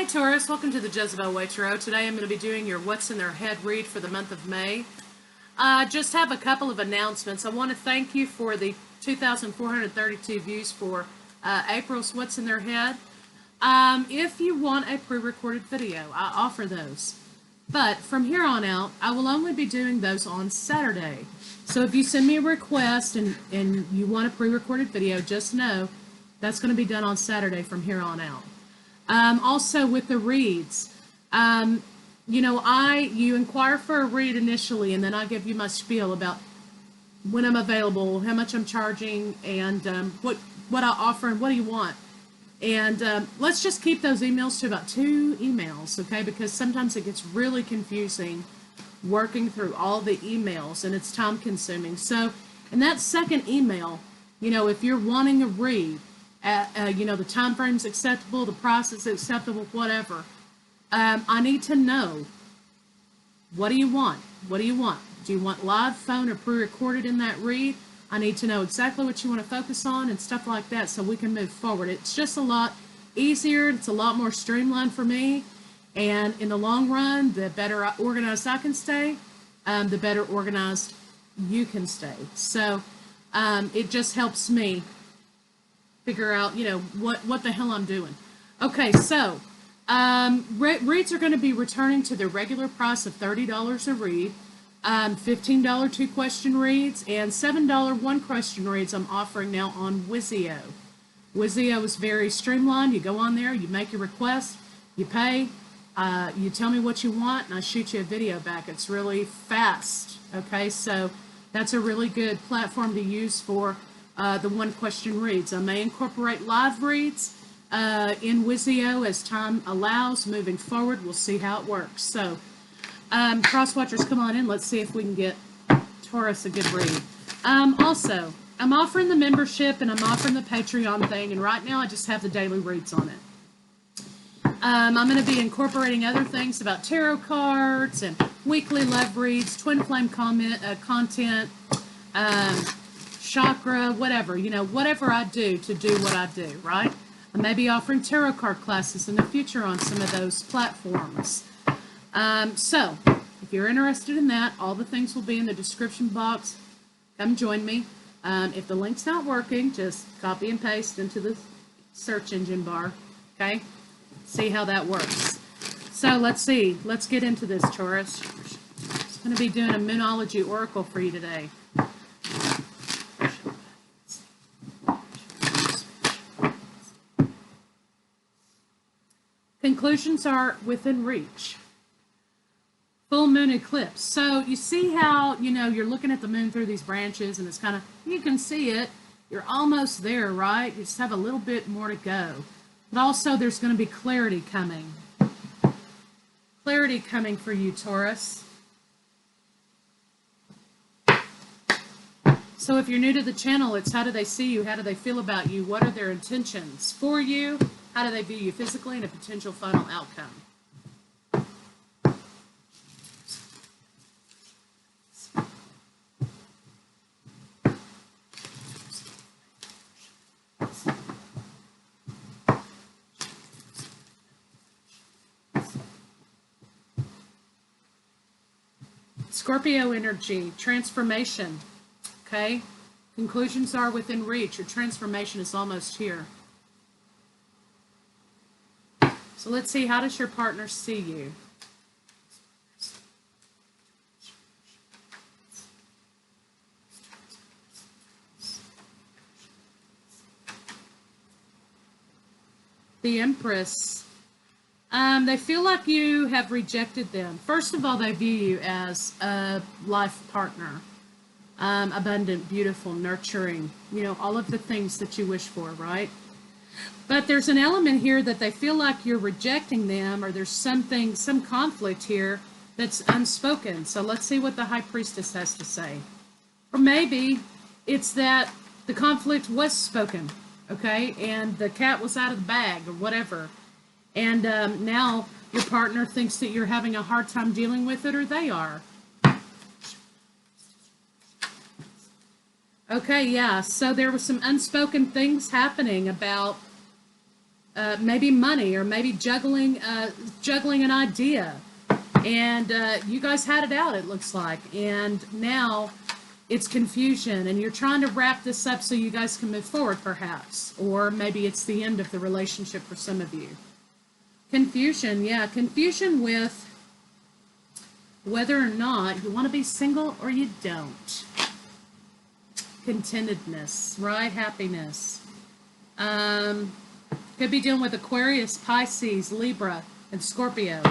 Hey Taurus, welcome to the Jezebel Way Tarot. Today I'm going to be doing your What's in Their Head read for the month of May. Just have a couple of announcements. I want to thank you for the 2,432 views for April's What's in Their Head. If you want a pre-recorded video, I offer those. But from here on out, I will only be doing those on Saturday. So if you send me a request and you want a pre-recorded video, just know that's going to be done on Saturday from here on out. Also with the reads, you inquire for a read initially, and then I give you my spiel about when I'm available, how much I'm charging, and what I offer and what do you want. And let's just keep those emails to about 2 emails, okay? Because sometimes it gets really confusing working through all the emails, and it's time consuming. So in that second email, if you're wanting a read, the time frame's acceptable, the price is acceptable, whatever. I need to know, what do you want? What do you want? Do you want live, phone, or pre-recorded in that read? I need to know exactly what you want to focus on and stuff like that so we can move forward. It's just a lot easier. It's a lot more streamlined for me. And in the long run, the better organized I can stay, the better organized you can stay. So it just helps me figure out, what the hell I'm doing. Okay, so reads are going to be returning to their regular price of $30 a read, $15 2-question reads, and $7 1-question reads I'm offering now on Wizio. Wizio is very streamlined. You go on there, you make your request, you pay, you tell me what you want, and I shoot you a video back. It's really fast, okay? So that's a really good platform to use for the 1-question reads. I may incorporate live reads in Wizio as time allows. Moving forward, we'll see how it works. So, cross-watchers, come on in. Let's see if we can get Taurus a good read. Also, I'm offering the membership and I'm offering the Patreon thing, and right now I just have the daily reads on it. I'm going to be incorporating other things about tarot cards and weekly love reads, twin flame content, chakra, whatever, whatever I do to do what I do, right? I may be offering tarot card classes in the future on some of those platforms. So, if you're interested in that, all the things will be in the description box. Come join me. If the link's not working, just copy and paste into the search engine bar, okay? See how that works. So, let's see. Let's get into this, Taurus. I'm going to be doing a Moonology Oracle for you today. Conclusions are within reach. Full moon eclipse. So you see how, you're looking at the moon through these branches and it's kind of, you can see it. You're almost there, right? You just have a little bit more to go. But also there's going to be clarity coming. Clarity coming for you, Taurus. So if you're new to the channel, it's how do they see you? How do they feel about you? What are their intentions for you? How do they view you physically and a potential final outcome? Scorpio energy, transformation, okay? Conclusions are within reach. Your transformation is almost here. So let's see, how does your partner see you? The Empress. They feel like you have rejected them. First of all, they view you as a life partner. Abundant, beautiful, nurturing, all of the things that you wish for, right? But there's an element here that they feel like you're rejecting them, or there's some conflict here that's unspoken. So let's see what the High Priestess has to say. Or maybe it's that the conflict was spoken, okay, and the cat was out of the bag or whatever. And now your partner thinks that you're having a hard time dealing with it, or they are. Okay, yeah, so there were some unspoken things happening about maybe money, or maybe juggling an idea. And you guys had it out, it looks like. And now it's confusion, and you're trying to wrap this up so you guys can move forward, perhaps. Or maybe it's the end of the relationship for some of you. Confusion, yeah, confusion with whether or not you want to be single or you don't. Contentedness, right? Happiness. Could be dealing with Aquarius, Pisces, Libra, and Scorpio.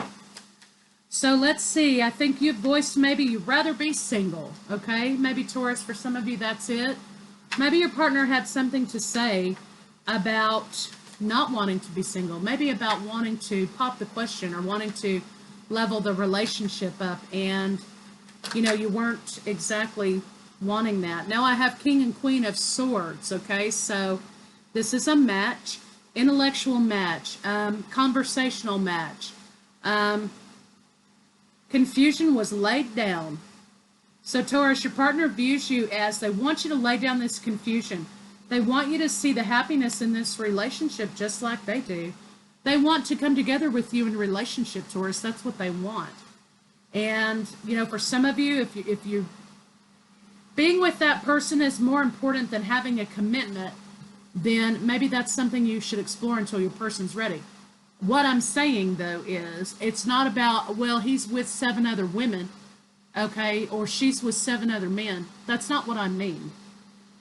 So let's see. I think you've voiced maybe you'd rather be single, okay? Maybe Taurus, for some of you, that's it. Maybe your partner had something to say about not wanting to be single. Maybe about wanting to pop the question or wanting to level the relationship up, and, you know, you weren't exactly wanting that. Now I have King and Queen of Swords, okay? So this is a match, intellectual match, conversational match. Confusion was laid down. So Taurus, your partner views you as they want you to lay down this confusion. They want you to see the happiness in this relationship just like they do. They want to come together with you in a relationship, Taurus. That's what they want. And, you know, for some of you, if you being with that person is more important than having a commitment, then maybe that's something you should explore until your person's ready. What I'm saying, though, is it's not about, well, he's with 7 other women, okay, or she's with 7 other men. That's not what I mean.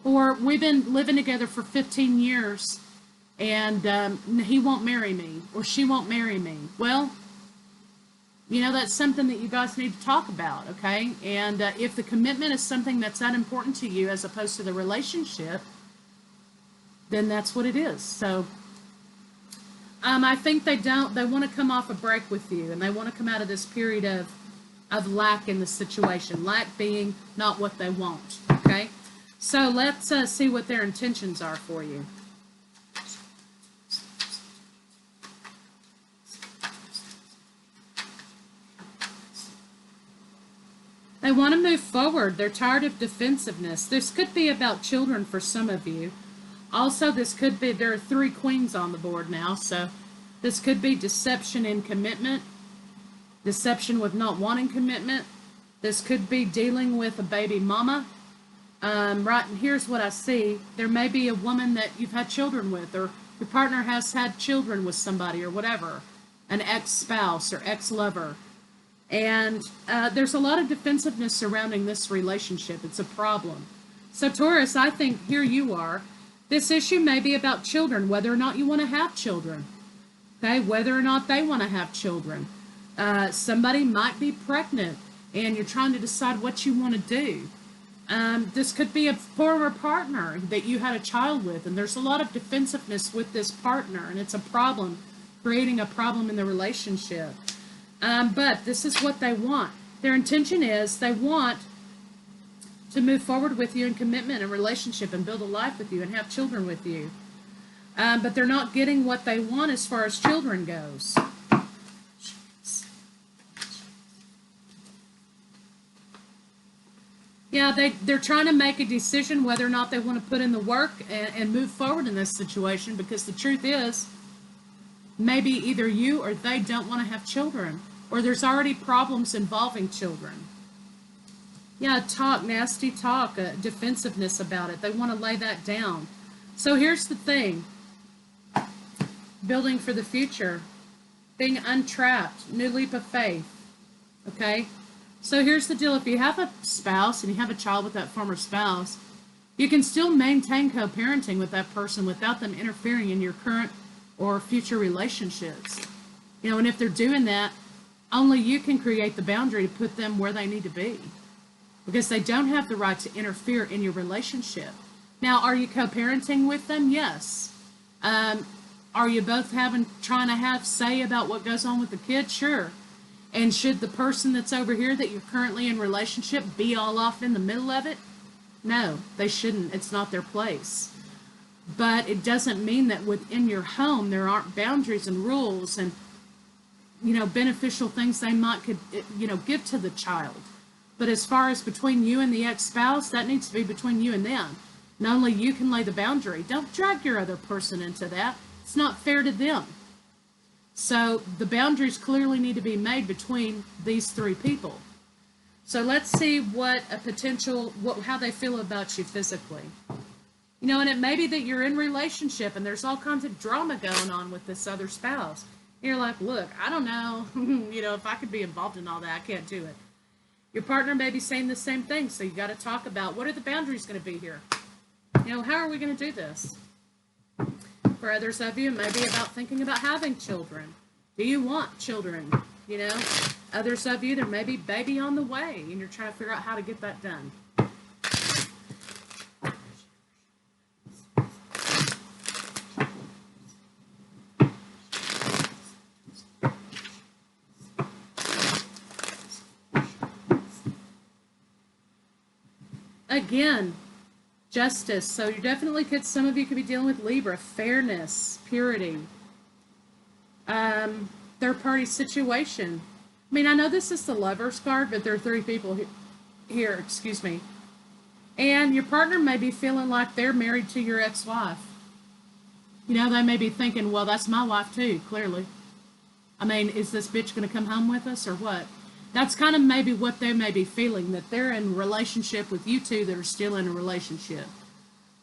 Or we've been living together for 15 years, and he won't marry me, or she won't marry me. Well, you know, that's something that you guys need to talk about, okay? And if the commitment is something that's that important to you as opposed to the relationship, then that's what it is. So I think they want to come off a break with you, and they want to come out of this period of lack in the situation, lack being not what they want, okay? So let's see what their intentions are for you. They want to move forward. They're tired of defensiveness. This could be about children for some of you. Also, this could be, there are 3 queens on the board now, so this could be deception in commitment, deception with not wanting commitment. This could be dealing with a baby mama. Right, and here's what I see. There may be a woman that you've had children with, or your partner has had children with somebody, or whatever, an ex-spouse or ex-lover. And there's a lot of defensiveness surrounding this relationship. It's a problem. So Taurus, I think here you are. This issue may be about children, whether or not you want to have children. Okay, whether or not they want to have children. Somebody might be pregnant, and you're trying to decide what you want to do. This could be a former partner that you had a child with, and there's a lot of defensiveness with this partner, and it's a problem, creating a problem in the relationship. But this is what they want. Their intention is they want to move forward with you in commitment and relationship and build a life with you and have children with you. But they're not getting what they want as far as children goes. Yeah, they're trying to make a decision whether or not they want to put in the work and move forward in this situation, because the truth is, maybe either you or they don't want to have children, or there's already problems involving children. Yeah, talk, nasty talk, defensiveness about it. They want to lay that down. So here's the thing. Building for the future. Being untrapped. New leap of faith. Okay? So here's the deal. If you have a spouse and you have a child with that former spouse, you can still maintain co-parenting with that person without them interfering in your current or future relationships. You know, and if they're doing that, only you can create the boundary to put them where they need to be, because they don't have the right to interfere in your relationship. Now, are you co-parenting with them? Yes. Are you both trying to have say about what goes on with the kid? Sure. And should the person that's over here that you're currently in relationship be all off in the middle of it? No, they shouldn't. It's not their place. But it doesn't mean that within your home there aren't boundaries and rules and, you know, beneficial things they could give to the child. But as far as between you and the ex-spouse, that needs to be between you and them. And only you can lay the boundary. Don't drag your other person into that. It's not fair to them. So the boundaries clearly need to be made between these three people. So let's see what a potential, how they feel about you physically. You know, and it may be that you're in a relationship and there's all kinds of drama going on with this other spouse. You're like, look, I don't know, you know, if I could be involved in all that, I can't do it. Your partner may be saying the same thing, so you got to talk about what are the boundaries going to be here? You know, how are we going to do this? For others of you, it may be about thinking about having children. Do you want children? You know, others of you, there may be baby on the way, and you're trying to figure out how to get that done. Again, justice. So you definitely could, some of you could be dealing with Libra, fairness, purity, third party situation. I mean, I know this is the Lover's card, but there are three people here, excuse me. And your partner may be feeling like they're married to your ex-wife. You know, they may be thinking, well, that's my wife too, clearly. I mean, is this bitch going to come home with us or what? That's kind of maybe what they may be feeling, that they're in a relationship with you two that are still in a relationship.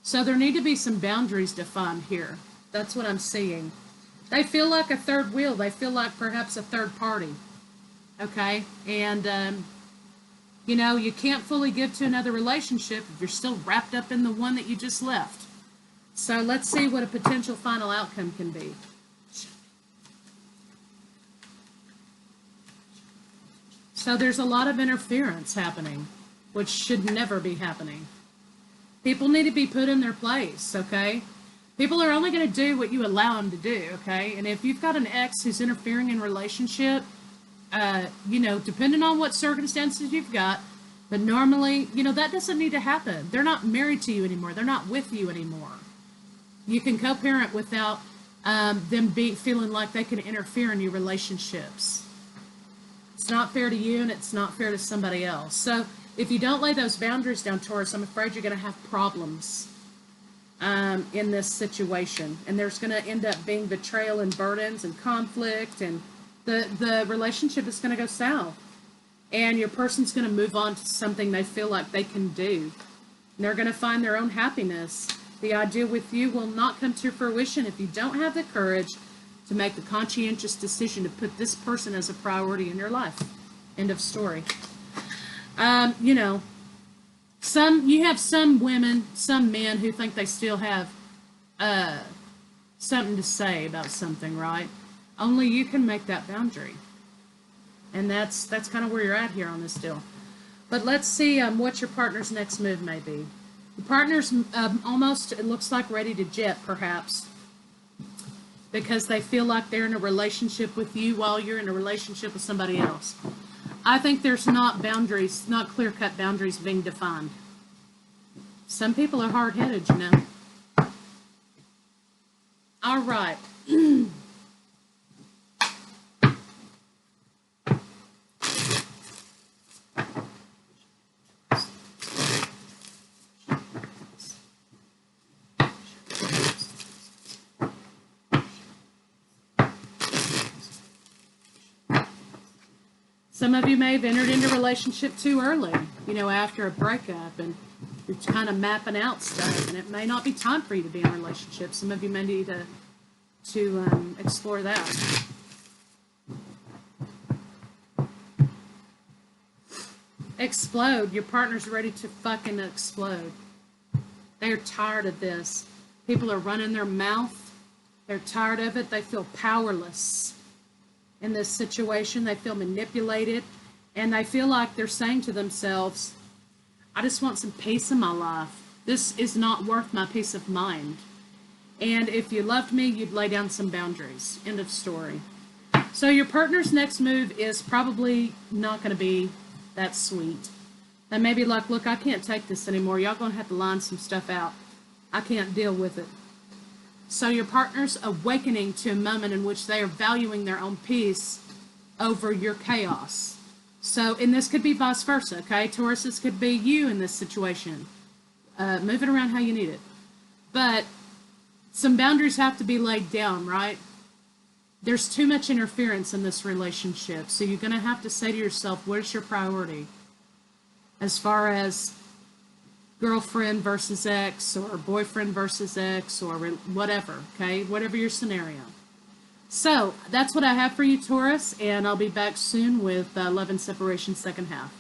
So there need to be some boundaries defined here. That's what I'm seeing. They feel like a third wheel. They feel like perhaps a third party. Okay? And, you know, you can't fully give to another relationship if you're still wrapped up in the one that you just left. So let's see what a potential final outcome can be. So there's a lot of interference happening, which should never be happening. People need to be put in their place, okay? People are only going to do what you allow them to do, okay? And if you've got an ex who's interfering in a relationship, you know, depending on what circumstances you've got, but normally, you know, that doesn't need to happen. They're not married to you anymore. They're not with you anymore. You can co-parent without them feeling like they can interfere in your relationships. It's not fair to you, and it's not fair to somebody else. So if you don't lay those boundaries down, Taurus, I'm afraid you're going to have problems in this situation. And there's going to end up being betrayal and burdens and conflict, and the relationship is going to go south. And your person's going to move on to something they feel like they can do. And they're going to find their own happiness. The idea with you will not come to fruition if you don't have the courage to make the conscientious decision to put this person as a priority in your life. End of story. You know, you have some women, some men who think they still have something to say about something, right? Only you can make that boundary. And that's kind of where you're at here on this deal. But let's see what your partner's next move may be. The partner's almost, it looks like, ready to jet, perhaps, because they feel like they're in a relationship with you while you're in a relationship with somebody else. I think there's not boundaries, not clear-cut boundaries being defined. Some people are hard-headed, you know. All right. Some of you may have entered into a relationship too early, you know, after a breakup, and you're kind of mapping out stuff, and it may not be time for you to be in a relationship. Some of you may need to explore that. Explode. Your partner's ready to fucking explode. They're tired of this. People are running their mouth. They're tired of it. They feel powerless in this situation. They feel manipulated, and they feel like they're saying to themselves, I just want some peace in my life. This is not worth my peace of mind. And if you loved me, you'd lay down some boundaries. End of story. So your partner's next move is probably not going to be that sweet. They may be like, look, I can't take this anymore. Y'all going to have to line some stuff out. I can't deal with it. So your partner's awakening to a moment in which they are valuing their own peace over your chaos. So, and this could be vice versa, okay? Taurus, this could be you in this situation. Move it around how you need it. But some boundaries have to be laid down, right? There's too much interference in this relationship. So you're going to have to say to yourself, where's your priority? As far as girlfriend versus ex, or boyfriend versus ex, or whatever, okay? Whatever your scenario. So that's what I have for you, Taurus, and I'll be back soon with Love and Separation second half.